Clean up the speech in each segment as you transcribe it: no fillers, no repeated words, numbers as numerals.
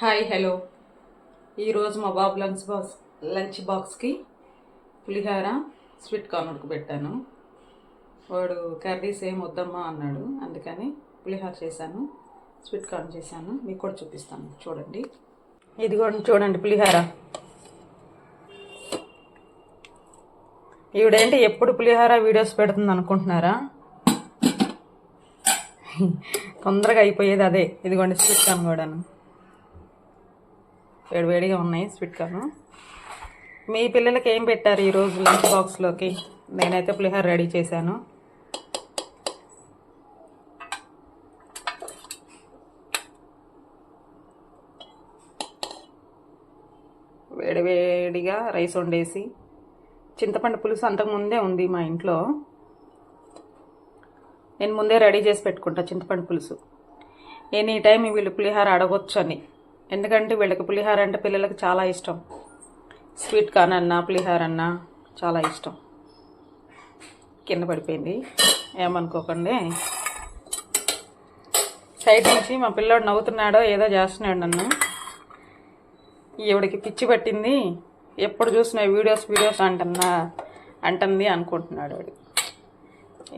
Hi hello. ఈరోజు మా బాబు lunch బాక్స్కి పులిహోర స్వీట్ కార్న్ ఉడకబెట్టాను. వాడు కర్రీస్ ఏం వద్దమ్మా అన్నాడు, అందుకని పులిహోర చేశాను, స్వీట్ కార్న్ చేశాను. మీకు కూడా చూపిస్తాను, చూడండి. ఇదిగోండి చూడండి పులిహోర. ఈవిడేంటి ఎప్పుడు పులిహోర వీడియోస్ పెడుతుంది అనుకుంటున్నారా? తొందరగా అయిపోయేది అదే. ఇదిగోండి స్వీట్ కార్న్ కూడాను వేడివేడిగా ఉన్నాయి. Sweet corn. మీ పిల్లలకి ఏం పెట్టారు ఈరోజు లంచ్ బాక్స్లోకి? నేనైతే పులిహోర రెడీ చేశాను. వేడివేడిగా రైస్ వండేసి, చింతపండు పులుసు అంతకుముందే ఉంది మా ఇంట్లో. నేను ముందే రెడీ చేసి పెట్టుకుంటా చింతపండు పులుసు. ఎనీ టైం వీళ్ళు పులిహోర అడగొచ్చు అని. ఎందుకంటే వీళ్ళకి పులిహోర అంటే పిల్లలకి చాలా ఇష్టం. స్వీట్ కార్న్ అన్నా పులిహోర అన్నా చాలా ఇష్టం. కింద పడిపోయింది, ఏమనుకోకండి. సైడ్ నుంచి మా పిల్లోడు నవ్వుతున్నాడో ఏదో చేస్తున్నాడు నన్ను. ఈవిడికి పిచ్చి పట్టింది, ఎప్పుడు చూసిన వీడియోస్ అంటుంది అనుకుంటున్నాడు వాడు.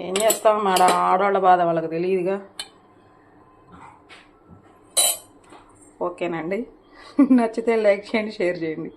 ఏం చేస్తాం, ఆడవాళ్ళ బాధ వాళ్ళకి తెలియదుగా. ఓకేనండి, నచ్చితే లైక్ చేయండి, షేర్ చేయండి.